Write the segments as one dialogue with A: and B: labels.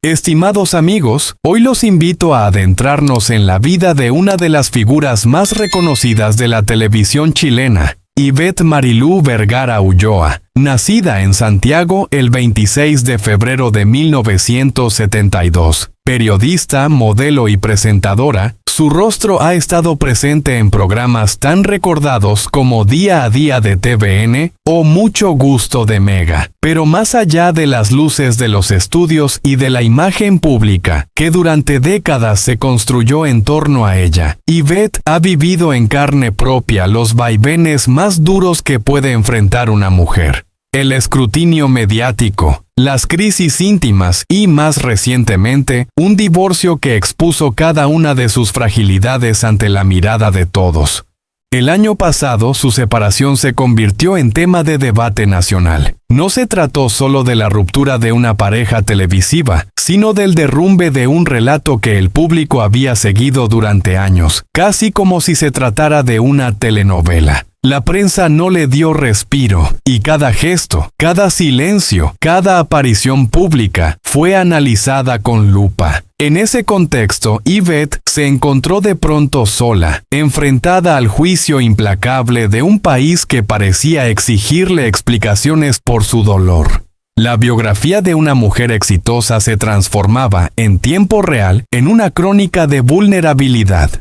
A: Estimados amigos, hoy los invito a adentrarnos en la vida de una de las figuras más reconocidas de la televisión chilena, Ivette Marilú Vergara Ulloa, nacida en Santiago el 26 de febrero de 1972. Periodista, modelo y presentadora, su rostro ha estado presente en programas tan recordados como Día a Día de TVN o Mucho Gusto de Mega. Pero más allá de las luces de los estudios y de la imagen pública que durante décadas se construyó en torno a ella, Ivette ha vivido en carne propia los vaivenes más duros que puede enfrentar una mujer. El escrutinio mediático, las crisis íntimas y, más recientemente, un divorcio que expuso cada una de sus fragilidades ante la mirada de todos. El año pasado, su separación se convirtió en tema de debate nacional. No se trató solo de la ruptura de una pareja televisiva, sino del derrumbe de un relato que el público había seguido durante años, casi como si se tratara de una telenovela. La prensa no le dio respiro, y cada gesto, cada silencio, cada aparición pública fue analizada con lupa. En ese contexto, Ivette se encontró de pronto sola, enfrentada al juicio implacable de un país que parecía exigirle explicaciones por su dolor. La biografía de una mujer exitosa se transformaba, en tiempo real, en una crónica de vulnerabilidad.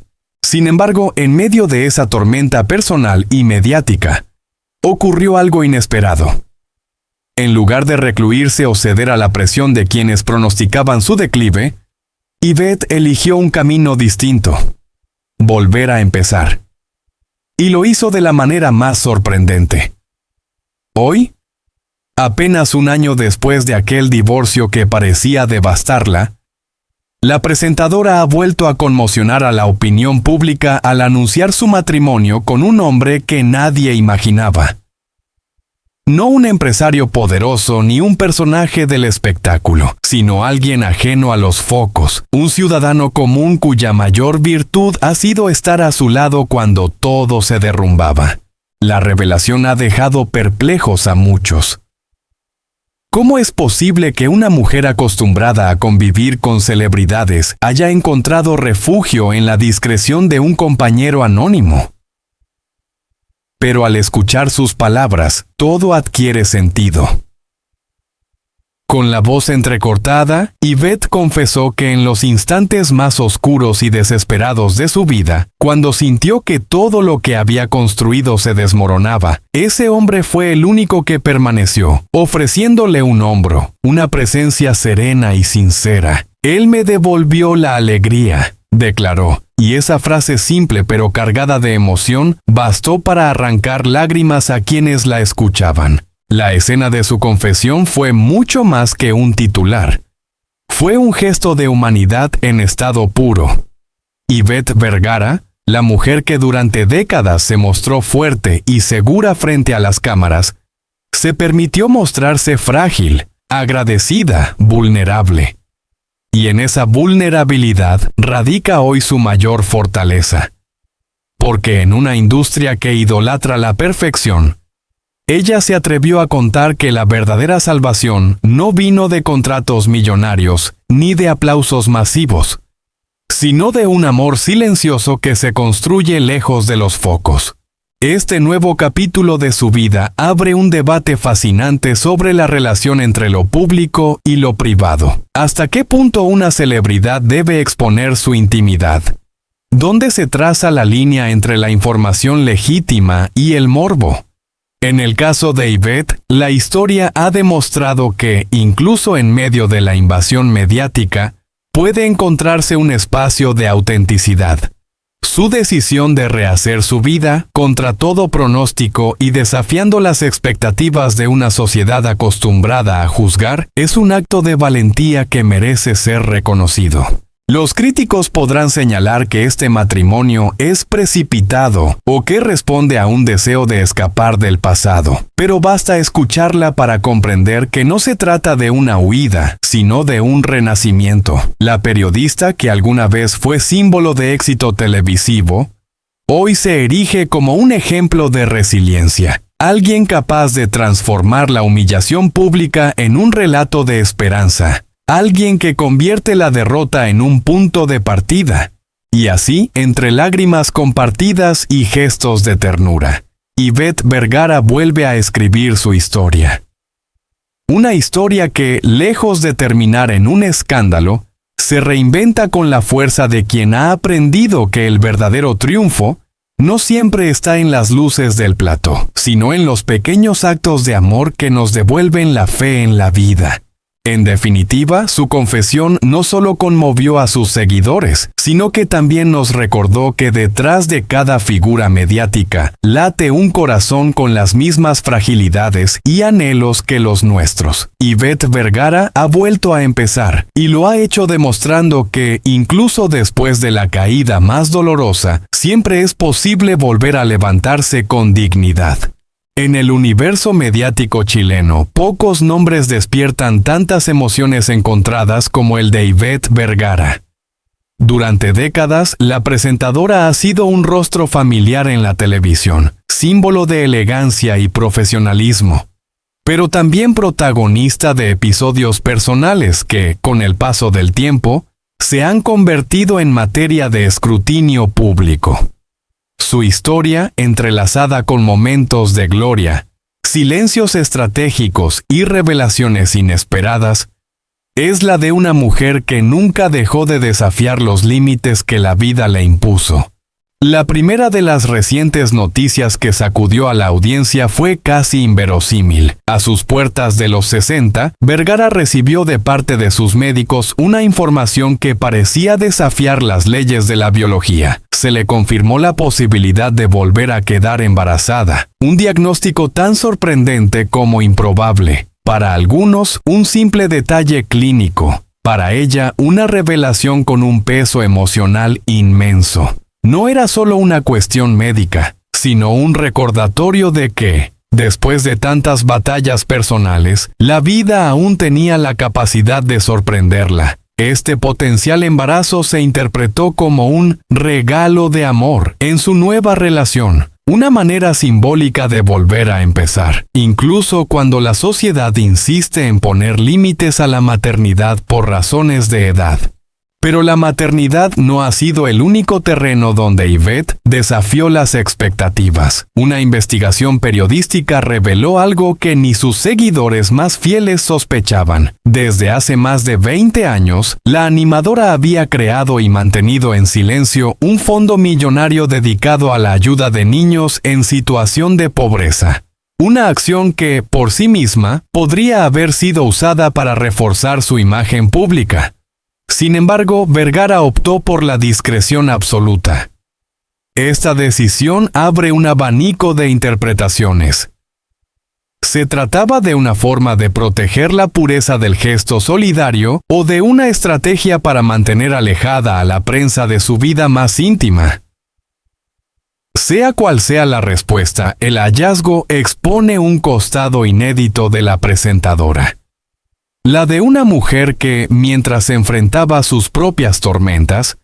A: Sin embargo, en medio de esa tormenta personal y mediática, ocurrió algo inesperado. En lugar de recluirse o ceder a la presión de quienes pronosticaban su declive, Ivette eligió un camino distinto: volver a empezar. Y lo hizo de la manera más sorprendente. Hoy, apenas un año después de aquel divorcio que parecía devastarla, la presentadora ha vuelto a conmocionar a la opinión pública al anunciar su matrimonio con un hombre que nadie imaginaba. No un empresario poderoso ni un personaje del espectáculo, sino alguien ajeno a los focos, un ciudadano común cuya mayor virtud ha sido estar a su lado cuando todo se derrumbaba. La revelación ha dejado perplejos a muchos. ¿Cómo es posible que una mujer acostumbrada a convivir con celebridades haya encontrado refugio en la discreción de un compañero anónimo? Pero al escuchar sus palabras, todo adquiere sentido. Con la voz entrecortada, Ivette confesó que en los instantes más oscuros y desesperados de su vida, cuando sintió que todo lo que había construido se desmoronaba, ese hombre fue el único que permaneció, ofreciéndole un hombro, una presencia serena y sincera. «Él me devolvió la alegría», declaró, y esa frase simple pero cargada de emoción bastó para arrancar lágrimas a quienes la escuchaban. La escena de su confesión fue mucho más que un titular. Fue un gesto de humanidad en estado puro. Ivette Vergara, la mujer que durante décadas se mostró fuerte y segura frente a las cámaras, se permitió mostrarse frágil, agradecida, vulnerable. Y en esa vulnerabilidad radica hoy su mayor fortaleza. Porque en una industria que idolatra la perfección, ella se atrevió a contar que la verdadera salvación no vino de contratos millonarios ni de aplausos masivos, sino de un amor silencioso que se construye lejos de los focos. Este nuevo capítulo de su vida abre un debate fascinante sobre la relación entre lo público y lo privado. ¿Hasta qué punto una celebridad debe exponer su intimidad? ¿Dónde se traza la línea entre la información legítima y el morbo? En el caso de Ivette, la historia ha demostrado que, incluso en medio de la invasión mediática, puede encontrarse un espacio de autenticidad. Su decisión de rehacer su vida, contra todo pronóstico y desafiando las expectativas de una sociedad acostumbrada a juzgar, es un acto de valentía que merece ser reconocido. Los críticos podrán señalar que este matrimonio es precipitado o que responde a un deseo de escapar del pasado, pero basta escucharla para comprender que no se trata de una huida, sino de un renacimiento. La periodista, que alguna vez fue símbolo de éxito televisivo, hoy se erige como un ejemplo de resiliencia. Alguien capaz de transformar la humillación pública en un relato de esperanza. alguien que convierte la derrota en un punto de partida. Y así, entre lágrimas compartidas y gestos de ternura, Ivette Vergara vuelve a escribir su historia. Una historia que, lejos de terminar en un escándalo, se reinventa con la fuerza de quien ha aprendido que el verdadero triunfo no siempre está en las luces del plató, sino en los pequeños actos de amor que nos devuelven la fe en la vida. En definitiva, su confesión no solo conmovió a sus seguidores, sino que también nos recordó que detrás de cada figura mediática late un corazón con las mismas fragilidades y anhelos que los nuestros. Ivette Vergara ha vuelto a empezar, y lo ha hecho demostrando que, incluso después de la caída más dolorosa, siempre es posible volver a levantarse con dignidad. En el universo mediático chileno, pocos nombres despiertan tantas emociones encontradas como el de Ivette Vergara. Durante décadas, la presentadora ha sido un rostro familiar en la televisión, símbolo de elegancia y profesionalismo, pero también protagonista de episodios personales que, con el paso del tiempo, se han convertido en materia de escrutinio público. Su historia, entrelazada con momentos de gloria, silencios estratégicos y revelaciones inesperadas, es la de una mujer que nunca dejó de desafiar los límites que la vida le impuso. La primera de las recientes noticias que sacudió a la audiencia fue casi inverosímil. A sus puertas de los 60, Vergara recibió de parte de sus médicos una información que parecía desafiar las leyes de la biología. Se le confirmó la posibilidad de volver a quedar embarazada, un diagnóstico tan sorprendente como improbable. Para algunos, un simple detalle clínico. Para ella, una revelación con un peso emocional inmenso. No era solo una cuestión médica, sino un recordatorio de que, después de tantas batallas personales, la vida aún tenía la capacidad de sorprenderla. Este potencial embarazo se interpretó como un regalo de amor en su nueva relación, una manera simbólica de volver a empezar, incluso cuando la sociedad insiste en poner límites a la maternidad por razones de edad. Pero la maternidad no ha sido el único terreno donde Ivette desafió las expectativas. Una investigación periodística reveló algo que ni sus seguidores más fieles sospechaban. Desde hace más de 20 años, la animadora había creado y mantenido en silencio un fondo millonario dedicado a la ayuda de niños en situación de pobreza. Una acción que, por sí misma, podría haber sido usada para reforzar su imagen pública. Sin embargo, Vergara optó por la discreción absoluta. Esta decisión abre un abanico de interpretaciones. ¿Se trataba de una forma de proteger la pureza del gesto solidario o de una estrategia para mantener alejada a la prensa de su vida más íntima? Sea cual sea la respuesta, el hallazgo expone un costado inédito de la presentadora. La de una mujer que, mientras enfrentaba sus propias tormentas,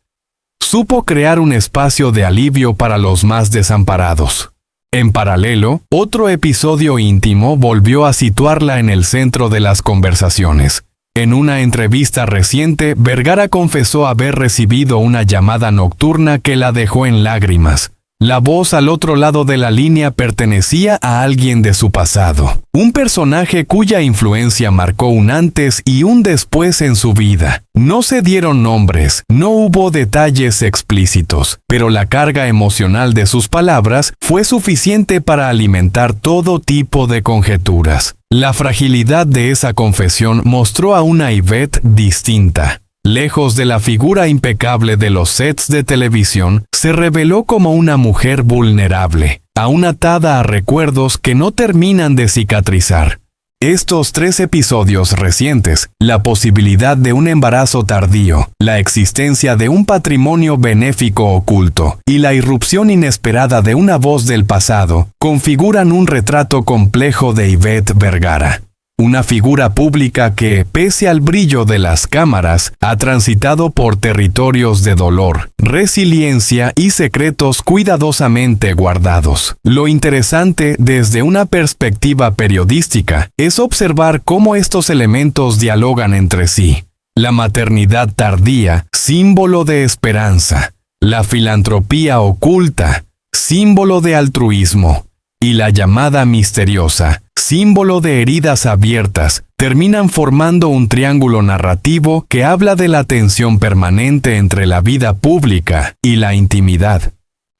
A: supo crear un espacio de alivio para los más desamparados. En paralelo, otro episodio íntimo volvió a situarla en el centro de las conversaciones. En una entrevista reciente, Vergara confesó haber recibido una llamada nocturna que la dejó en lágrimas. La voz al otro lado de la línea pertenecía a alguien de su pasado, un personaje cuya influencia marcó un antes y un después en su vida. No se dieron nombres, no hubo detalles explícitos, pero la carga emocional de sus palabras fue suficiente para alimentar todo tipo de conjeturas. La fragilidad de esa confesión mostró a una Ivette distinta. Lejos de la figura impecable de los sets de televisión, se reveló como una mujer vulnerable, aún atada a recuerdos que no terminan de cicatrizar. Estos 3 episodios recientes, la posibilidad de un embarazo tardío, la existencia de un patrimonio benéfico oculto y la irrupción inesperada de una voz del pasado, configuran un retrato complejo de Ivette Vergara. Una figura pública que, pese al brillo de las cámaras, ha transitado por territorios de dolor, resiliencia y secretos cuidadosamente guardados. Lo interesante, desde una perspectiva periodística, es observar cómo estos elementos dialogan entre sí. la maternidad tardía, símbolo de esperanza, la filantropía oculta, símbolo de altruismo, y la llamada misteriosa, símbolo de heridas abiertas, terminan formando un triángulo narrativo que habla de la tensión permanente entre la vida pública y la intimidad.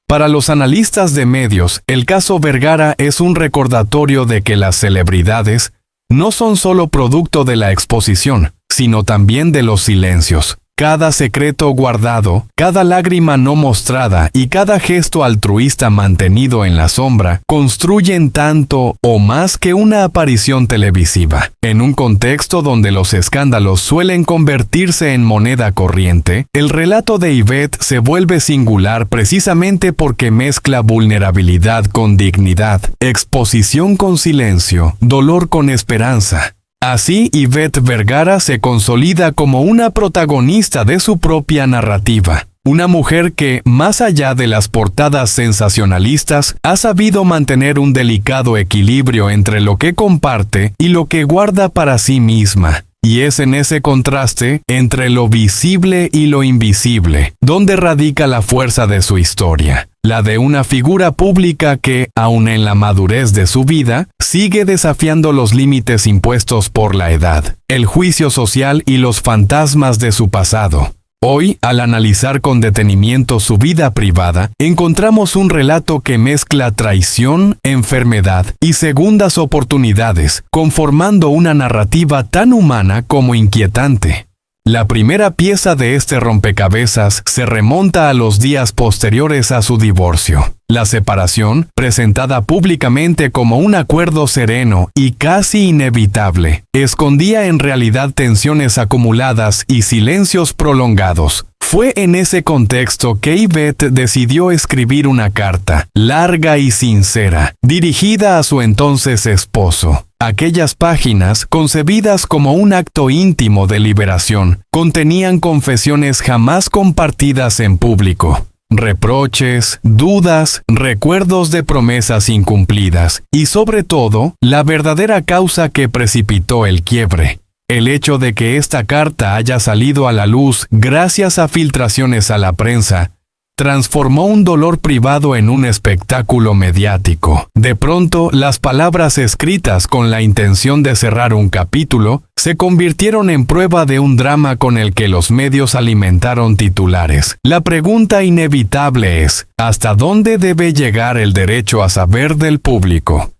A: Para los analistas de medios, el caso Vergara es un recordatorio de que las celebridades no son solo producto de la exposición, sino también de los silencios. Cada secreto guardado, cada lágrima no mostrada y cada gesto altruista mantenido en la sombra construyen tanto o más que una aparición televisiva. En un contexto donde los escándalos suelen convertirse en moneda corriente, el relato de Yvette se vuelve singular precisamente porque mezcla vulnerabilidad con dignidad, exposición con silencio, dolor con esperanza. Así, Yvette Vergara se consolida como una protagonista de su propia narrativa. Una mujer que, más allá de las portadas sensacionalistas, ha sabido mantener un delicado equilibrio entre lo que comparte y lo que guarda para sí misma. Y es en ese contraste, entre lo visible y lo invisible, donde radica la fuerza de su historia. La de una figura pública que, aun en la madurez de su vida, sigue desafiando los límites impuestos por la edad, el juicio social y los fantasmas de su pasado. Hoy, al analizar con detenimiento su vida privada, encontramos un relato que mezcla traición, enfermedad y segundas oportunidades, conformando una narrativa tan humana como inquietante. La primera pieza de este rompecabezas se remonta a los días posteriores a su divorcio. La separación, presentada públicamente como un acuerdo sereno y casi inevitable, escondía en realidad tensiones acumuladas y silencios prolongados. Fue en ese contexto que Yvette decidió escribir una carta, larga y sincera, dirigida a su entonces esposo. Aquellas páginas, concebidas como un acto íntimo de liberación, contenían confesiones jamás compartidas en público. Reproches, dudas, recuerdos de promesas incumplidas y, sobre todo, la verdadera causa que precipitó el quiebre. El hecho de que esta carta haya salido a la luz gracias a filtraciones a la prensa transformó un dolor privado en un espectáculo mediático. De pronto, las palabras escritas con la intención de cerrar un capítulo se convirtieron en prueba de un drama con el que los medios alimentaron titulares. La pregunta inevitable es, ¿hasta dónde debe llegar el derecho a saber del público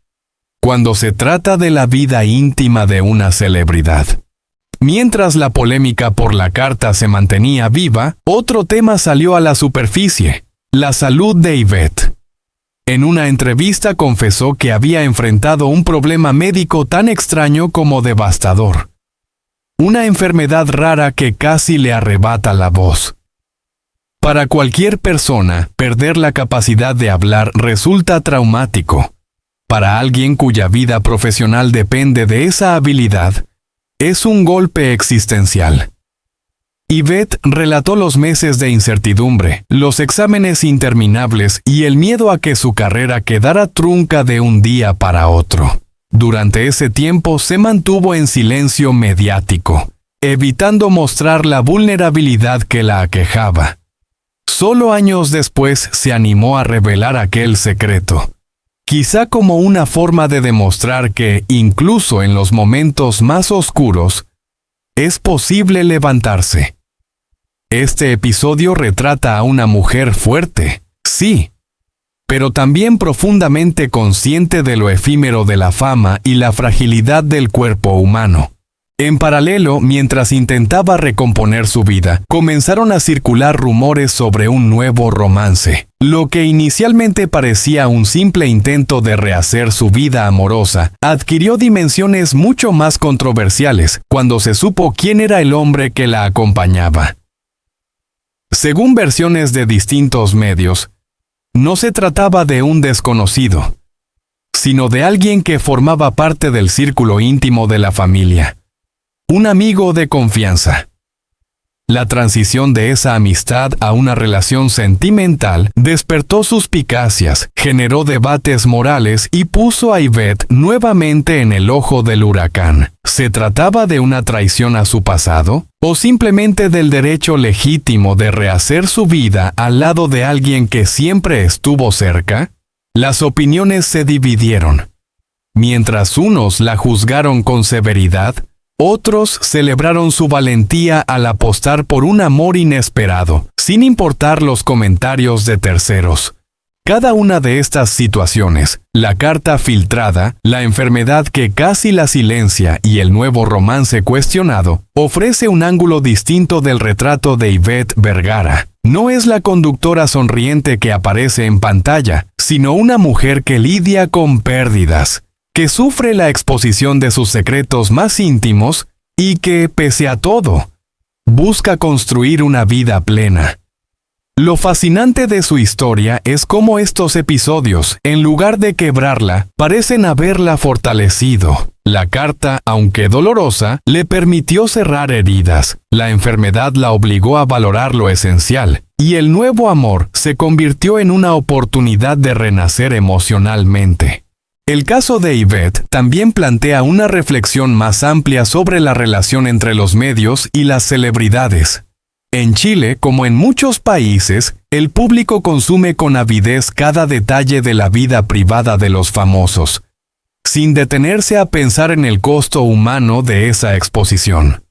A: cuando se trata de la vida íntima de una celebridad? Mientras la polémica por la carta se mantenía viva, otro tema salió a la superficie: la salud de Yvette. En una entrevista confesó que había enfrentado un problema médico tan extraño como devastador. Una enfermedad rara que casi le arrebata la voz. Para cualquier persona, perder la capacidad de hablar resulta traumático. Para alguien cuya vida profesional depende de esa habilidad, es un golpe existencial. Yvette relató los meses de incertidumbre, los exámenes interminables y el miedo a que su carrera quedara trunca de un día para otro. Durante ese tiempo se mantuvo en silencio mediático, evitando mostrar la vulnerabilidad que la aquejaba. Solo años después se animó a revelar aquel secreto. Quizá como una forma de demostrar que, incluso en los momentos más oscuros, es posible levantarse. Este episodio retrata a una mujer fuerte, sí, pero también profundamente consciente de lo efímero de la fama y la fragilidad del cuerpo humano. En paralelo, mientras intentaba recomponer su vida, comenzaron a circular rumores sobre un nuevo romance. Lo que inicialmente parecía un simple intento de rehacer su vida amorosa, adquirió dimensiones mucho más controversiales cuando se supo quién era el hombre que la acompañaba. Según versiones de distintos medios, no se trataba de un desconocido, sino de alguien que formaba parte del círculo íntimo de la familia. Un amigo de confianza. La transición de esa amistad a una relación sentimental despertó suspicacias, generó debates morales y puso a Yvette nuevamente en el ojo del huracán. ¿Se trataba de una traición a su pasado? ¿O simplemente del derecho legítimo de rehacer su vida al lado de alguien que siempre estuvo cerca? Las opiniones se dividieron. Mientras unos la juzgaron con severidad, otros celebraron su valentía al apostar por un amor inesperado, sin importar los comentarios de terceros. Cada una de estas situaciones, la carta filtrada, la enfermedad que casi la silencia y el nuevo romance cuestionado, ofrece un ángulo distinto del retrato de Yvette Vergara. No es la conductora sonriente que aparece en pantalla, sino una mujer que lidia con pérdidas, que sufre la exposición de sus secretos más íntimos y que, pese a todo, busca construir una vida plena. Lo fascinante de su historia es cómo estos episodios, en lugar de quebrarla, parecen haberla fortalecido. La carta, aunque dolorosa, le permitió cerrar heridas. La enfermedad la obligó a valorar lo esencial, y el nuevo amor se convirtió en una oportunidad de renacer emocionalmente. El caso de Yvette también plantea una reflexión más amplia sobre la relación entre los medios y las celebridades. En Chile, como en muchos países, el público consume con avidez cada detalle de la vida privada de los famosos, sin detenerse a pensar en el costo humano de esa exposición.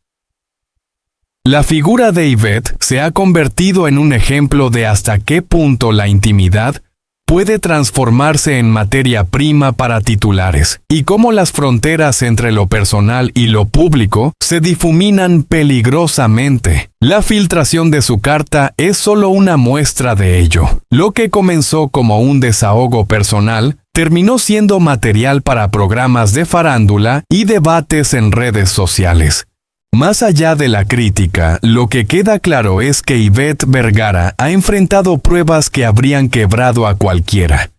A: La figura de Yvette se ha convertido en un ejemplo de hasta qué punto la intimidad puede transformarse en materia prima para titulares, y cómo las fronteras entre lo personal y lo público se difuminan peligrosamente. La filtración de su carta es solo una muestra de ello. Lo que comenzó como un desahogo personal terminó siendo material para programas de farándula y debates en redes sociales. Más allá de la crítica, lo que queda claro es que Yvette Vergara ha enfrentado pruebas que habrían quebrado a cualquiera.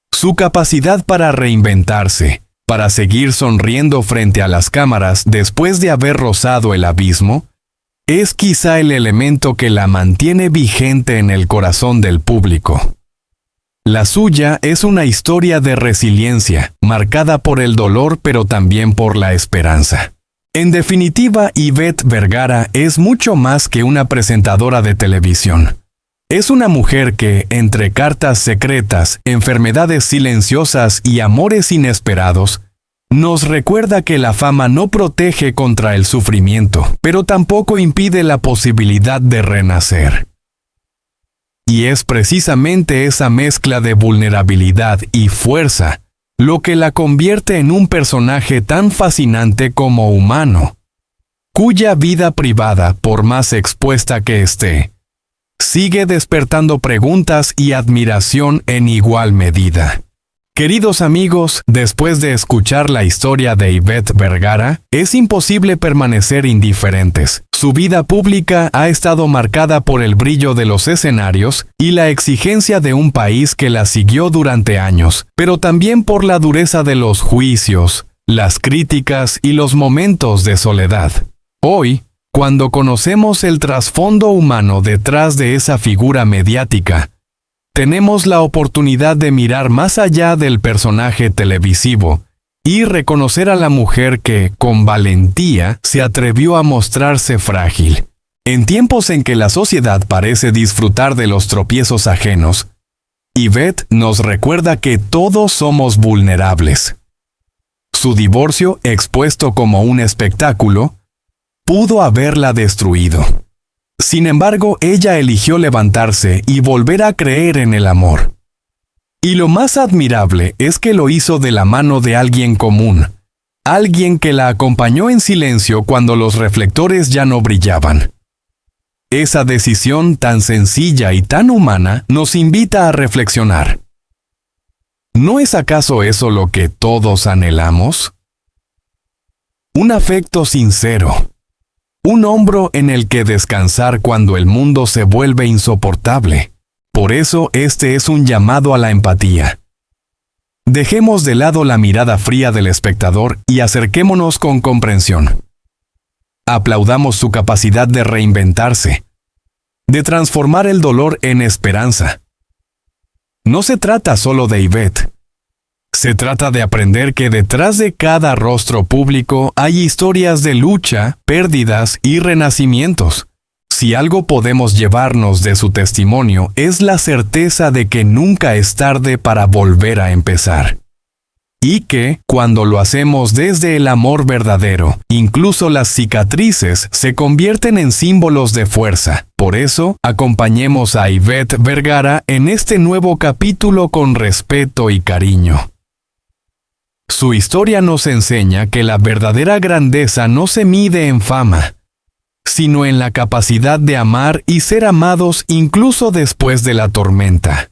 A: Su capacidad para reinventarse, para seguir sonriendo frente a las cámaras después de haber rozado el abismo, es quizá el elemento que la mantiene vigente en el corazón del público. La suya es una historia de resiliencia, marcada por el dolor pero también por la esperanza. En definitiva, Yvette Vergara es mucho más que una presentadora de televisión. Es una mujer que, entre cartas secretas, enfermedades silenciosas y amores inesperados, nos recuerda que la fama no protege contra el sufrimiento, pero tampoco impide la posibilidad de renacer. Y es precisamente esa mezcla de vulnerabilidad y fuerza lo que la convierte en un personaje tan fascinante como humano, cuya vida privada, por más expuesta que esté, sigue despertando preguntas y admiración en igual medida. Queridos amigos, después de escuchar la historia de Yvette Vergara, es imposible permanecer indiferentes. Su vida pública ha estado marcada por el brillo de los escenarios y la exigencia de un país que la siguió durante años, pero también por la dureza de los juicios, las críticas y los momentos de soledad. Hoy, cuando conocemos el trasfondo humano detrás de esa figura mediática, tenemos la oportunidad de mirar más allá del personaje televisivo y reconocer a la mujer que, con valentía, se atrevió a mostrarse frágil. En tiempos en que la sociedad parece disfrutar de los tropiezos ajenos, Yvette nos recuerda que todos somos vulnerables. Su divorcio, expuesto como un espectáculo, pudo haberla destruido. Sin embargo, ella eligió levantarse y volver a creer en el amor. Y lo más admirable es que lo hizo de la mano de alguien común, alguien que la acompañó en silencio cuando los reflectores ya no brillaban. Esa decisión tan sencilla y tan humana nos invita a reflexionar. ¿No es acaso eso lo que todos anhelamos? Un afecto sincero. Un hombro en el que descansar cuando el mundo se vuelve insoportable. Por eso este es un llamado a la empatía. Dejemos de lado la mirada fría del espectador y acerquémonos con comprensión. Aplaudamos su capacidad de reinventarse, de transformar el dolor en esperanza. No se trata solo de Ivette. Se trata de aprender que detrás de cada rostro público hay historias de lucha, pérdidas y renacimientos. Si algo podemos llevarnos de su testimonio es la certeza de que nunca es tarde para volver a empezar. Y que, cuando lo hacemos desde el amor verdadero, incluso las cicatrices se convierten en símbolos de fuerza. Por eso, acompañemos a Ivette Vergara en este nuevo capítulo con respeto y cariño. Su historia nos enseña que la verdadera grandeza no se mide en fama, sino en la capacidad de amar y ser amados incluso después de la tormenta.